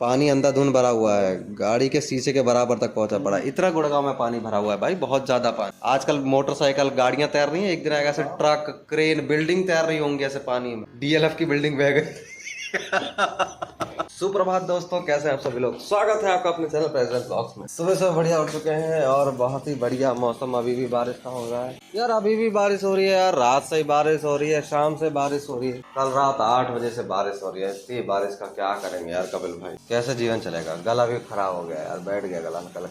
पानी अंधाधुंध भरा हुआ है, गाड़ी के शीशे के बराबर तक पहुंचा पड़ा है। इतना गुड़गांव में पानी भरा हुआ है भाई, बहुत ज्यादा पानी। आजकल मोटरसाइकिल गाड़ियां तैर रही हैं, एक दिन आएगा ऐसे ट्रक क्रेन बिल्डिंग तैर रही होंगी ऐसे पानी में, डीएलएफ की बिल्डिंग बह गई। सुप्रभात दोस्तों, कैसे हैं आप सभी लोग। स्वागत है आपका अपने चैनल प्रेजेंट ब्लॉग्स में। सुबह सुबह बढ़िया उठ चुके हैं और बहुत ही बढ़िया मौसम, अभी भी बारिश का हो रहा है यार, अभी भी बारिश हो रही है यार, रात से ही बारिश हो रही है, शाम से बारिश हो रही है, कल रात 8 बजे से बारिश हो रही है। इतनी बारिश का क्या करेंगे यार कपिल भाई, कैसे जीवन चलेगा। गला भी खराब हो गया यार, बैठ गया गला कल।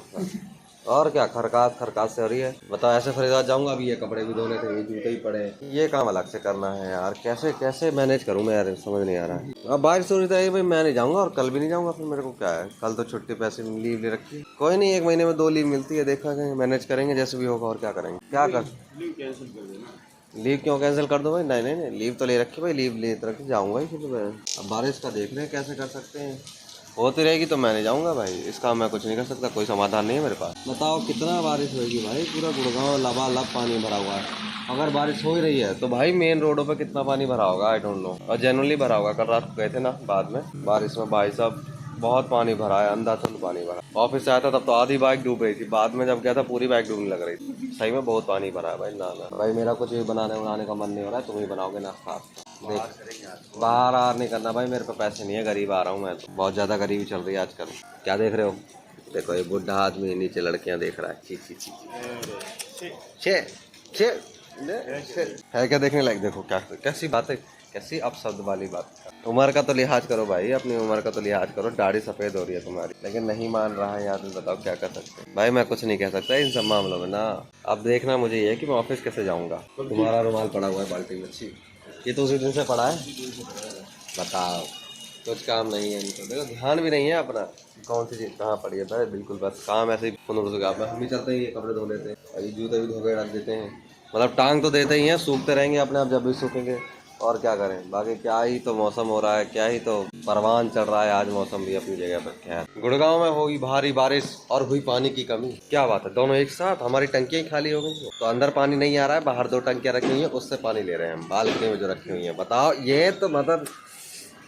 और क्या खरकास से हो रही है बताओ। ऐसे फरीदाबाद जाऊंगा, अभी ये कपड़े भी धोने थे, ये जूते ही पड़े, ये काम अलग से करना है यार। कैसे कैसे मैनेज करूं मैं यार, समझ नहीं आ रहा है। अब बारिश हो रही है भाई, मैं नहीं जाऊंगा और कल भी नहीं जाऊंगा, फिर मेरे को क्या है। कल तो छुट्टी पैसे लीव ले रखी, कोई नहीं, 1 महीने में 2 लीव मिलती है, देखा जाएगा, मैनेज करेंगे जैसे भी होगा। और क्या करेंगे, क्या कर लीव कैंसिल कर देना। लीव क्यों कैंसिल कर दो भाई, नहीं नहीं नहीं, लीव तो ले रखी भाई, लीव ले रखी, जाऊंगा ही फिर मैं। अब बारिश का देख रहे हैं कैसे कर सकते हैं, होती रहेगी तो मैं नहीं जाऊंगा भाई, इसका मैं कुछ नहीं कर सकता, कोई समाधान नहीं है मेरे पास। बताओ कितना बारिश होगी भाई, पूरा गुड़गांव लबालब पानी भरा हुआ है। अगर बारिश हो ही रही है तो भाई मेन रोडों पे कितना पानी भरा होगा आई डोंट नो, और जेनुअनली भरा होगा। कल रात को गए थे ना बाद में बारिश में, भाई साहब बहुत पानी भरा है, अंधाधुंध पानी भरा। ऑफिस से आया था तब तो आधी बाइक डूब रही थी, बाद में जब गया था पूरी बाइक डूबने लग रही थी। सही में बहुत पानी भरा है भाई। ना ना भाई, मेरा कुछ भी बनाने का मन नहीं हो रहा है, तुम ही बनाओगे नाश्ता। देख बाहर आर नहीं करना भाई, मेरे पे पैसे नहीं है, गरीब आ रहा हूँ मैं तो, बहुत ज्यादा गरीबी चल रही है आजकल। क्या देख रहे हो, देखो ये बुढ़ा आदमी नीचे लड़कियां देख रहा है, ची ची ची छे छे है क्या देखने लायक। देखो क्या कैसी बात है, कैसी अपशब्द वाली बात। उम्र का तो लिहाज करो भाई, अपनी उम्र का तो लिहाज करो। दाढ़ी सफेद हो रही है तुम्हारी, लेकिन नहीं मान रहा है यार, बताओ क्या कर सकते हैं भाई। मैं कुछ नहीं कह सकता इन सब मामलों में ना। अब देखना मुझे ये है कि मैं ऑफिस कैसे जाऊंगा। तुम्हारा रुमाल पड़ा हुआ है बाल्टी में, अच्छी, ये तो उसी दिन से पड़ा है। बताओ कुछ काम नहीं है इनको, देखो ध्यान भी नहीं है अपना, कौन सी चीज कहाँ पड़ी है भाई। बिल्कुल बस काम ऐसे ही हम भी चलते हैं, ये कपड़े धो लेते हैं, अभी जूते भी धो के रख देते हैं, मतलब टांग तो देते ही हैं, सूखते रहेंगे अपने आप जब भी सूखेंगे। और क्या करें, बाकी क्या ही तो मौसम हो रहा है, क्या ही तो परवान चढ़ रहा है आज मौसम भी अपनी जगह पर। खैर गुड़गांव में होगी भारी बारिश और हुई पानी की कमी, क्या बात है, दोनों एक साथ। हमारी टंकियां खाली हो गई तो अंदर पानी नहीं आ रहा है, बाहर 2 टंकियां रखी हुई है, उससे पानी ले रहे हैं हम, बालकनी में जो रखी हुई है। बताओ ये तो मतलब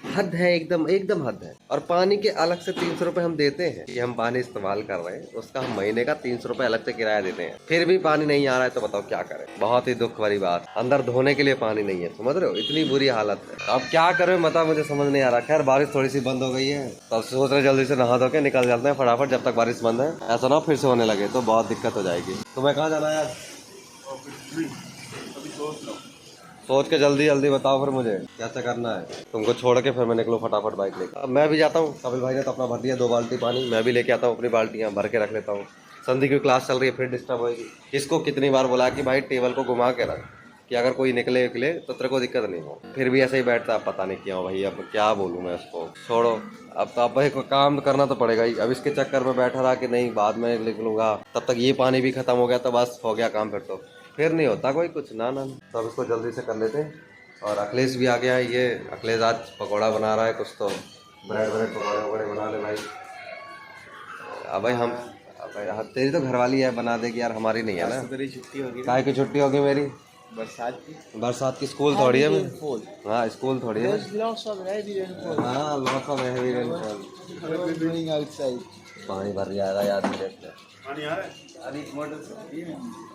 हद है, एकदम एकदम हद है। और पानी के अलग से 300 रुपए हम देते हैं, ये हम पानी इस्तेमाल कर रहे हैं, उसका हम महीने का 300 रुपए अलग से किराया देते हैं, फिर भी पानी नहीं आ रहा है। तो बताओ क्या करें, बहुत ही दुख वाली बात। अंदर धोने के लिए पानी नहीं है, समझ रहे हो, इतनी बुरी हालत है। अब क्या करें बता, मुझे समझ नहीं आ रहा। खैर बारिश थोड़ी सी बंद हो गई है, तब सोच रहे जल्दी से नहा धो के निकल जाते हैं फटाफट, जब तक बारिश बंद है। ऐसा ना फिर से होने लगे तो बहुत दिक्कत हो जाएगी। तुम्हें कहाँ जाना है यार, सोच के जल्दी जल्दी बताओ फिर मुझे कैसे करना है। तुमको छोड़ के फिर मैं निकलूं फटाफट बाइक लेकर। अब मैं भी जाता हूँ, कपिल भाई ने तो अपना भर दिया 2 बाल्टी पानी, मैं भी लेके आता हूँ अपनी बाल्टियाँ भर के रख लेता हूँ। संधि की क्लास चल रही है, फिर डिस्टर्ब होगी। इसको कितनी बार बोला कि भाई टेबल को घुमा के रख, कि अगर कोई निकले तो तेरे को दिक्कत नहीं हो, फिर भी ऐसे ही बैठता है, पता नहीं क्यों भाई। अब क्या बोलूँ मैं उसको, छोड़ो। अब तो अब भाई को काम करना तो पड़ेगा ही। अब इसके चक्कर में बैठा रहा कि नहीं बाद में निकलूंगा, तब तक ये पानी भी खत्म हो गया तो बस हो गया काम, फिर नहीं होता कोई कुछ। ना ना, तो अब इसको जल्दी से कर लेते हैं। और अखिलेश भी आ गया है, ये अखिलेश आज पकौड़ा बना रहा है कुछ, तो ब्रेड ब्रेड पकौड़े वकौड़े बना ले भाई। अब भाई हम, अब भाई तेरी तो घरवाली है, बना देगी यार, हमारी नहीं है ना। तेरी छुट्टी होगी, काय की छुट्टी होगी मेरी, बरसात की स्कूल थोड़ी है मेरी। हाँ स्कूल थोड़ी है। हाँ लॉस ऑफ हेवी रेनफॉल, पानी भर जाएगा यार मेरे से। पानी आ रहा है,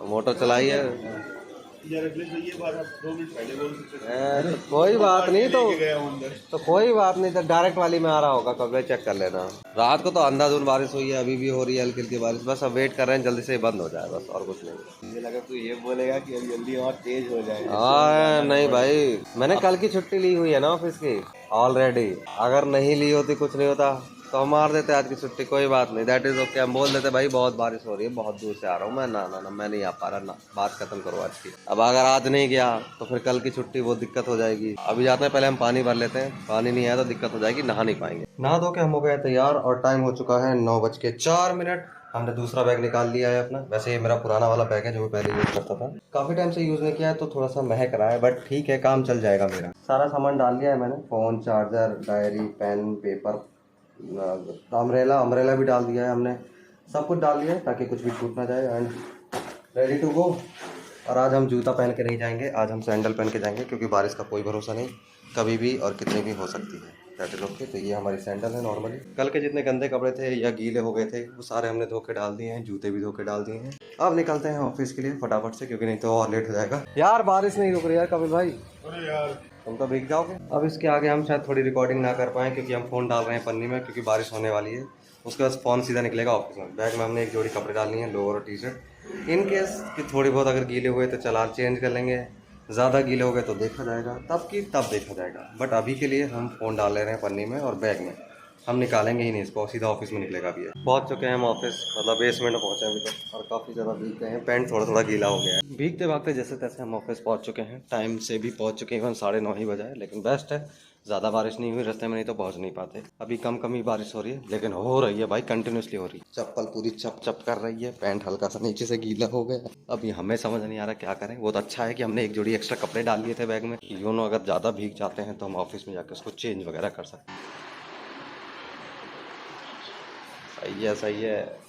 मोटर चलाई है। तो कोई बात नहीं, तो कोई बात नहीं, तो डायरेक्ट वाली में आ रहा होगा, कब चेक कर लेना। रात को तो अंधाधुंध बारिश हुई है, अभी भी हो रही है हल्की हल्की बारिश, बस अब वेट कर रहे हैं जल्दी से बंद हो जाए बस, और कुछ नहीं। मुझे लगा तू ये बोलेगा कि अब जल्दी और तेज हो जाए। हाँ नहीं भाई, मैंने कल की छुट्टी ली हुई है ना ऑफिस की ऑलरेडी, अगर नहीं ली होती कुछ नहीं होता तो हम मार देते आज की छुट्टी, कोई बात नहीं, दैट इज ओके। हम बोल देते भाई बहुत बारिश हो रही है, बहुत दूर से आ रहा हूँ मैं, ना ना ना मैं नहीं आ पा रहा ना, बात खत्म करो आज की। अब अगर आज नहीं गया तो फिर कल की छुट्टी बहुत दिक्कत हो जाएगी। अभी जाते हैं, पहले हम पानी भर लेते हैं, पानी नहीं आया तो दिक्कत हो जाएगी, नहा नहीं पाएंगे। नहा धो के हम हो गए तैयार और टाइम हो चुका है 9:04। हमने दूसरा बैग निकाल लिया है अपना, वैसे ये मेरा पुराना वाला बैग है जो मैं पहले यूज करता था, काफी टाइम से यूज नहीं किया है तो थोड़ा सा महक रहा है, बट ठीक है काम चल जाएगा मेरा। सारा सामान डाल लिया है मैंने, phone, charger, diary, pen, paper, umbrella भी डाल दिया है हमने, सब कुछ डाल दिया है ताकि कुछ भी छूट ना जाए, एंड रेडी टू गो। और आज हम जूता पहन के नहीं जाएंगे, आज हम सैंडल पहन के जाएंगे, क्योंकि बारिश का कोई भरोसा नहीं, कभी भी और कितनी भी हो सकती है। That is okay. तो ये हमारी सैंडल है नॉर्मली। कल के जितने गंदे कपड़े थे या गीले हो गए थे वो सारे हमने धो के डाल दिए हैं, जूते भी धो के डाल दिए हैं। अब निकलते हैं ऑफिस के लिए फटाफट से, क्योंकि नहीं तो और लेट हो जाएगा। यार बारिश नहीं रुक रही यार कपिल भाई। अरे यार तुम तो भीग जाओगे। अब इसके आगे हम शायद थोड़ी रिकॉर्डिंग ना कर पाएँ, क्योंकि हम फ़ोन डाल रहे हैं पन्नी में, क्योंकि बारिश होने वाली है। उसके बाद फ़ोन सीधा निकलेगा ऑफिस में। बैग में हमने एक जोड़ी कपड़े डालनी है, लोअर और टी शर्ट। इन केस कि थोड़ी बहुत अगर गीले हुए तो चला चेंज कर लेंगे, ज़्यादा गीले हो गए तो देखा जाएगा, तब देखा जाएगा। बट अभी के लिए हम फ़ोन डाल ले रहे हैं पन्नी में और बैग में। हम निकालेंगे ही नहीं इसको, सीधा ऑफिस में निकलेगा भी है। पहुंच चुके हैं हम ऑफिस, मतलब बेसमेंट पहुंचे अभी तक, और काफ़ी ज़्यादा भीग गए हैं। पैंट थोड़ा थोड़ा गीला हो गया है। भीगते भागते जैसे तैसे हम ऑफिस पहुंच चुके हैं। टाइम से भी पहुंच चुके हैं, इवन 9:30 ही बजा है। लेकिन बेस्ट है ज़्यादा बारिश नहीं हुई रास्ते में, नहीं तो पहुंच नहीं पाते। अभी कम कम ही बारिश हो रही है, लेकिन हो रही है भाई, कंटिन्यूसली हो रही है। चप्पल पूरी चप चप कर रही है, पैंट हल्का सा नीचे से गीला हो गया। अभी हमें समझ नहीं आ रहा क्या करें। वो तो अच्छा है कि हमने एक जोड़ी एक्स्ट्रा कपड़े डाल लिए थे बैग में, यूनो अगर ज़्यादा भीग जाते हैं तो हम ऑफिस में जाकर उसको चेंज वगैरह कर सकते हैं। सही है सही है।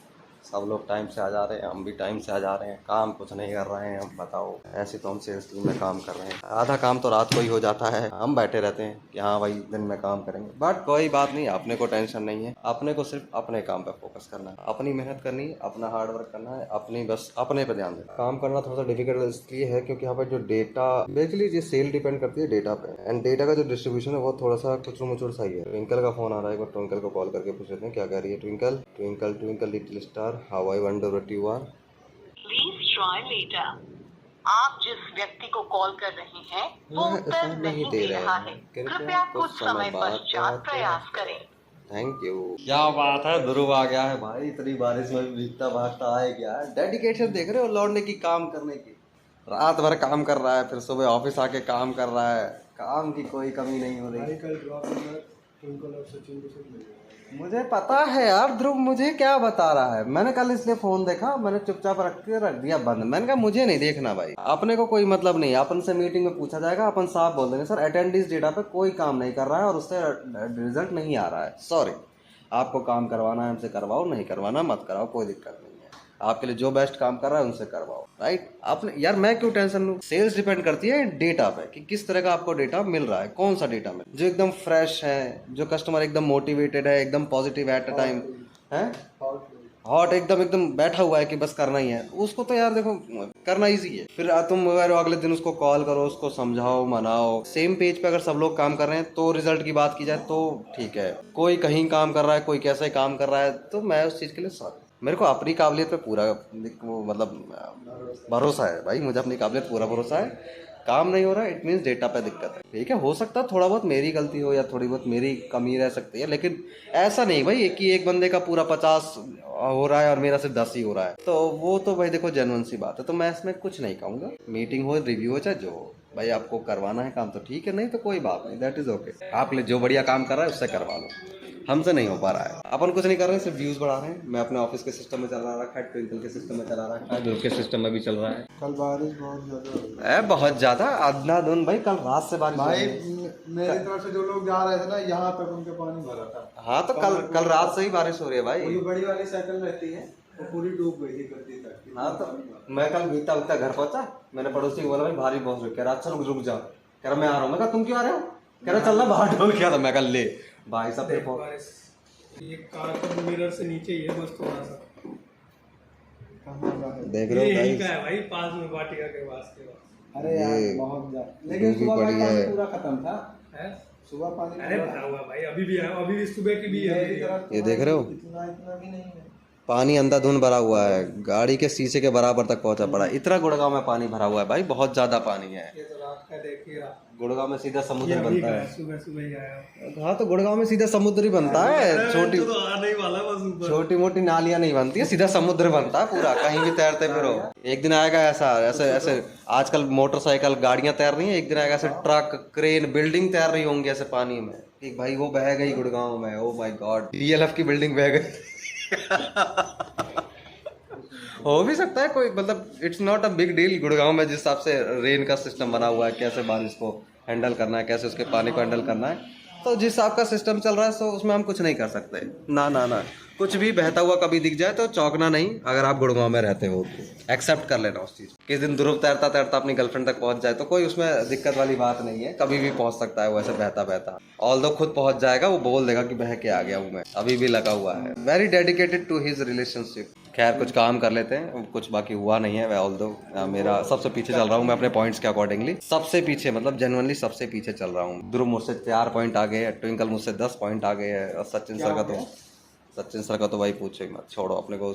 सब लोग टाइम से आ जा रहे हैं, हम भी टाइम से आ जा रहे हैं। काम कुछ नहीं कर रहे हैं हम, बताओ। ऐसे तो हम सेल्स टीम में काम कर रहे हैं, आधा काम तो रात को ही हो जाता है। हम बैठे रहते हैं कि हाँ भाई दिन में काम करेंगे, बट कोई बात नहीं, अपने को टेंशन नहीं है। अपने को सिर्फ अपने काम पे फोकस करना है, अपनी मेहनत करनी है, अपना हार्ड वर्क करना है, अपनी बस अपने पे ध्यान देना। काम करना थोड़ा सा डिफिकल्ट इसलिए है क्योंकि यहाँ पे जो डेटा बेसिकली ये सेल डिपेंड करती है डेटा पे, एंड डेटा का जो डिस्ट्रीब्यूशन है वो थोड़ा सा कुछ मुचुड़ सा ही है। ट्विंकल का फोन आ रहा है, एक ट्विंकल को कॉल करके पूछ लेते हैं क्या कह रही है। Twinkle twinkle twinkle little star, how I wonder what you are. Please try later. आप जिस व्यक्ति को कॉल कर रहे हैं वो उत्तर नहीं दे रहा है, कृपया कुछ समय पश्चात प्रयास करें। Thank you. क्या बात है, ध्रुव आ गया है भाई। इतनी बारिश में भी भीगता भागता आए क्या है। डेडिकेशन देख रहे हो लौटने की, काम करने की। रात भर काम कर रहा है, फिर सुबह ऑफिस आके काम कर रहा है। काम की कोई कमी नहीं हो रही। मुझे पता है यार ध्रुव, मुझे क्या बता रहा है। मैंने कल इसलिए फोन देखा, मैंने चुपचाप रख दिया बंद। मैंने कहा मुझे नहीं देखना भाई, अपने को कोई मतलब नहीं। अपन से मीटिंग में पूछा जाएगा, अपन साफ बोल देंगे सर अटेंडेंस डेटा पे कोई काम नहीं कर रहा है और उससे रिजल्ट नहीं आ रहा है। सॉरी, आपको काम करवाना है हमसे करवाओ, नहीं करवाना मत कराओ, कोई दिक्कत नहीं है। आपके लिए जो बेस्ट काम कर रहा है उनसे करवाओ, राइट। आपने यार मैं क्यों टेंशन लूँ। सेल्स डिपेंड करती है डेटा पे कि किस तरह का आपको डेटा मिल रहा है, कौन सा डेटा मिल, जो एकदम फ्रेश है, जो कस्टमर एकदम मोटिवेटेड है, एकदम पॉजिटिव एट अ टाइम है, हॉट एकदम बैठा हुआ है कि बस करना ही है, उसको तो यार देखो करना इजी है। फिर तुम अगले दिन उसको कॉल करो, उसको समझाओ मनाओ। सेम पेज पे अगर सब लोग काम कर रहे हैं तो रिजल्ट की बात की जाए तो ठीक है। कोई कहीं काम कर रहा है, कोई कैसे काम कर रहा है, तो मैं उस चीज़ के लिए सॉरी। मेरे को अपनी काबिलियत पे पूरा वो मतलब भरोसा है भाई, मुझे अपनी काबिलियत पूरा भरोसा है। काम नहीं हो रहा है इट मीन्स डेटा पे दिक्कत है, ठीक है। हो सकता है थोड़ा बहुत मेरी गलती हो या थोड़ी बहुत मेरी कमी रह सकती है, लेकिन ऐसा नहीं भाई कि एक बंदे का पूरा 50 हो रहा है और मेरा सिर्फ 10 ही हो रहा है। तो वो तो भाई देखो जेन्युइन सी बात है, तो मैं इसमें कुछ नहीं कहूँगा। मीटिंग हो, रिव्यू हो, चाहे जो हो, भाई आपको करवाना है काम तो ठीक है, नहीं तो कोई बात नहीं, दैट इज ओके। आप ले जो बढ़िया काम कर रहा है उससे करवा लो, हमसे नहीं हो पा रहा है। अपन कुछ नहीं कर रहे हैं, सिर्फ व्यूज बढ़ा रहे हैं। मैं अपने ऑफिस के सिस्टम में चला रखा है, ट्विंकल के सिस्टम में चला रखा है, ध्रुव के सिस्टम में भी चल रहा है। कल बारिश बहुत ज्यादा है, बहुत ज्यादा अंधाधुंध भाई। कल रात से बारिश भाई, मेरी तरफ से जो लोग जा रहे थे ना यहाँ तक उनके पानी भरा था। हाँ तो कल रात से ही बारिश हो रही है भाई। वो बड़ी वाली साइकिल रहती है वो पूरी डूब गई थी गद्दी तक। हाँ तो मैं कल बीता बीता घर पहुंचा, मैंने पड़ोसी को बोला भाई भारी बहुत रुक, कह रहा अच्छा रुक जा, कह रहा मैं आ रहा हूँ। मैं कहा तुम क्यों आ रहे हो, कह रहा चलना बाहर ढोल किया था। मैं कल ले भाई सब ये कार का मिरर से नीचे ही है बस थोड़ा सा। देख रहे हो यही का है भाई, पास में वाटिका के पास के पास। अरे यार बहुत ज्यादा, लेकिन सुबह पानी पूरा खत्म था। है सुबह पानी अरे भरा हुआ भाई, अभी भी है, अभी भी सुबह की भी है। ये देख रहे हो, इतना भी नहीं है पानी अंधाधुंध भरा हुआ है, गाड़ी के शीशे के बराबर तक पहुंचा पड़ा। इतना गुड़गांव में पानी भरा हुआ है भाई, बहुत ज्यादा पानी है। ये तो रात का देखिए, गुड़गांव में सीधा समुद्र बनता है। सुबह सुबह ही आया। हाँ तो गुड़गांव में सीधा समुद्र ही बनता है, छोटी तो आने ही वाला बस ऊपर। छोटी मोटी नालियां नहीं बनती है, सीधा समुद्र बनता है पूरा, कहीं भी तैरते फिरो। एक दिन आएगा ऐसा, ऐसे ऐसे आजकल मोटरसाइकिल गाड़ियां तैर रही हैं, एक दिन आएगा ऐसे ट्रक क्रेन बिल्डिंग तैर रही होंगी ऐसे पानी में। एक भाई वो बह गई गुड़गांव में, ओ माय गॉड, DLF की बिल्डिंग बह गई। हो भी सकता है कोई, मतलब it's not a big deal. Gurgaon में जिस हिसाब से रेन का सिस्टम बना हुआ है, कैसे बारिश को हैंडल करना है, कैसे उसके पानी को हैंडल करना है, तो जिस हिसाब का सिस्टम चल रहा है तो उसमें हम कुछ नहीं कर सकते। ना ना ना, कुछ भी बहता हुआ कभी दिख जाए तो चौंकना नहीं, अगर आप गुड़गांव में रहते हो तो एक्सेप्ट कर लेना उस चीज़। किस दिन ध्रुव तैरता तैरता अपनी गर्लफ्रेंड तक पहुंच जाए तो कोई उसमें दिक्कत वाली बात नहीं है, कभी भी पहुंच सकता है वो ऐसे बहता बहता। ऑल्दो खुद पहुंच जाएगा, वो बोल देगा कि बह के आ गया हूँ मैं, अभी भी लगा हुआ है। Very dedicated to his relationship. खैर कुछ काम कर लेते हैं, कुछ बाकी हुआ नहीं है। ऑल्दो मेरा सबसे पीछे चल रहा हूँ मैं अपने पॉइंट्स के अकॉर्डिंगली, सबसे पीछे मतलब जेन्युइनली सबसे पीछे चल रहा हूँ। ध्रुव मुझसे 4 पॉइंट आ गए है, ट्विंकल मुझसे 10 पॉइंट आ गए है, और सचिन सर का तो भाई पूछो ही मत, छोड़ो अपने को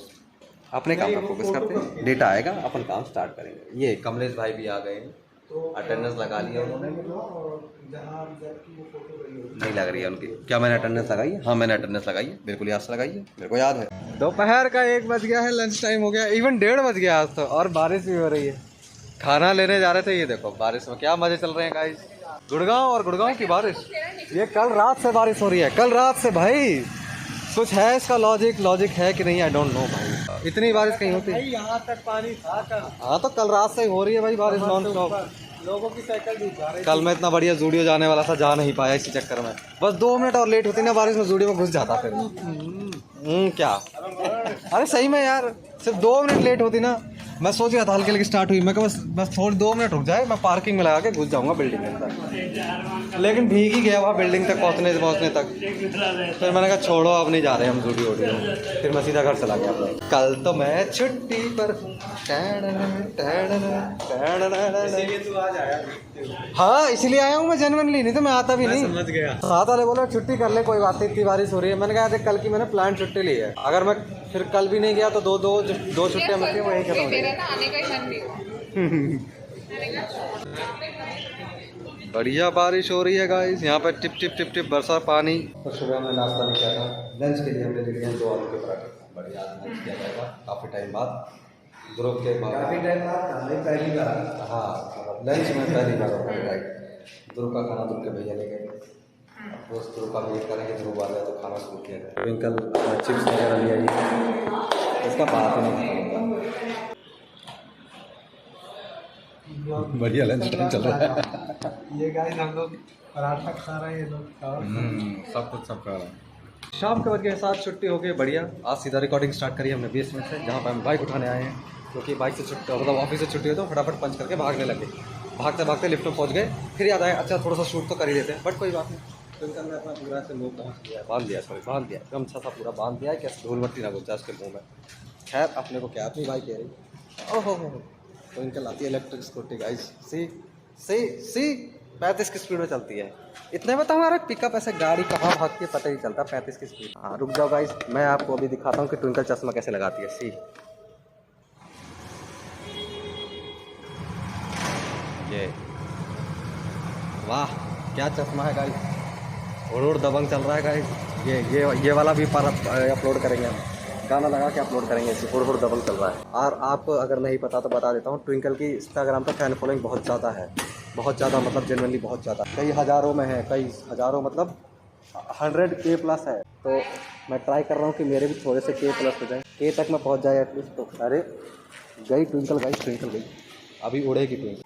अपने काम पर फोकस करते हैं। डेटा आएगा अपन काम स्टार्ट करेंगे। ये कमलेश भाई भी आ गए हैं, अटेंडेंस लगा लिया उन्होंने, नहीं लग रही है उनकी। क्या मैंने अटेंडेंस लगाई है? हाँ मैंने अटेंडेंस लगाई है, बिल्कुल याद से लगाई है, मेरे को याद है। दोपहर का 1 बज गया है, लंच टाइम हो गया, इवन 1:30 बज गया आज तो, और बारिश भी हो रही है। खाना लेने जा रहे थे, ये देखो बारिश में क्या मजे चल रहे हैं गाइस। गुड़गांव और गुड़गांव की बारिश, ये कल रात से बारिश हो रही है, कल रात से भाई। कुछ है इसका लॉजिक है कि नहीं, आई डोंट नो भाई। इतनी बारिश कहीं होती है? यहाँ तक पानी था कल। हाँ तो कल रात से ही हो रही है भाई बारिश नॉन स्टॉप। लोगों की साइकिल डूब जा रही। कल मैं इतना बढ़िया जूडियो जाने वाला था, जा नहीं पाया इसी चक्कर में। बस 2 मिनट और लेट होती ना बारिश में, जूडियो में घुस जाता फिर। क्या अरे सही में यार, सिर्फ 2 मिनट लेट होती ना, मैं सोच रहा था हल्की हल्की स्टार्ट हुई, मैं कहा बस थोड़ी 2 मिनट रुक जाए, मैं पार्किंग में लगा के घुस जाऊंगा बिल्डिंग के अंदर। लेकिन भीग ही गया वहाँ बिल्डिंग तक पहुँचने तक। फिर मैंने कहा छोड़ो अब नहीं जा रहे हम जूडियो वूडियो, फिर मैं सीधा घर चला गया अपना। कल तो मैं छुट्टी पर हूँ। हाँ इसीलिए आया हूँ मैं जेन्युइनली, नहीं तो मैं आता भी नहीं। समझ गया। साथ वाले बोला छुट्टी कर ले, कोई बात नहीं, इतनी बारिश हो रही है। मैंने कहा देख कल की मैंने प्लान छुट्टी ली है, अगर मैं फिर कल भी नहीं गया तो दो छुट्टियां मिलती है, वो यही खत्म हो गई। बढ़िया बारिश हो रही है गाइस, यहाँ पे टिप टिप टिप टिप बरसा पानी। तो सुबह में नाश्ता नहीं किया था, लंच के लिए हमने ले लिया 2 आलू के पराठे। बढ़िया लंच किया जाएगा काफ़ी टाइम बाद, ध्रुव के बाद। काफ़ी टाइम बाद पहली बार। हाँ लंच में पहली बार होगा राइट। ध्रुव का खाना ध्रुव के भैया ले गए, दोस्त ध्रुव का वेट करेंगे, ध्रुव आ गया तो खाना शुरू किया जाए। ट्विंकल चिप्स वगैरह ले आई, इसका बात ही नहीं। बढ़िया लंच टाइम चल रहा है। ये गाइस हम लोग पराठा खा रहे हैं, ये लोग सब कुछ सब खा रहे हैं। शाम के बजे 7 छुट्टी हो गई, बढ़िया। आज सीधा रिकॉर्डिंग स्टार्ट करी हमने बेसमेंट से, जहाँ पर हम बाइक उठाने आए हैं, क्योंकि बाइक से छुट्टी मतलब ऑफिस से छुट्टी हो तो फटाफट पंच करके भागने लगे। भागते भागते लिफ्ट में पहुँच गए, फिर याद आया अच्छा थोड़ा सा शूट तो कर ही देते हैं, बट कोई बात नहीं। ट्विंकल ने अपना पूरा से मुँह पहुँच गया, बांध दिया, गमछा सा पूरा बांध दिया है, कैसे धूल मट्टी ना घुस जाए उसके मुँह में। खैर अपने को क्या, अपनी बाइक कह रही। ओहो ट्विंकल आती है इलेक्ट्रिक स्कूटी गाइस, सी 35 की स्पीड में चलती है। इतने में तो हमारा पिकअप ऐसे गाड़ी कहाँ भागती है पता ही चलता, 35 की स्पीड। हाँ रुक जाओ गाइस, मैं आपको अभी दिखाता हूँ कि ट्विंकल चश्मा कैसे लगाती है। सी ये वाह क्या चश्मा है गाइस, उड़ दबंग चल रहा है गाइस। ये वाला भी पर अपलोड करेंगे हम, गाना लगा के अपलोड करेंगे, इसे उड़ दबंग चल रहा है। और आपको अगर नहीं पता तो बता देता हूँ, ट्विंकल की इंस्टाग्राम पर फैन फॉलोइंग बहुत ज़्यादा है, बहुत ज़्यादा मतलब जेन्युइनली बहुत ज़्यादा, कई हज़ारों में है, कई हज़ारों मतलब 100K प्लस है। तो मैं ट्राई कर रहा हूँ कि मेरे भी थोड़े से K प्लस हो जाए, K तक मैं पहुँच जाए एटलीस्ट। तो अरे गई ट्विंकल गई, अभी उड़ेगी ट्विंकल।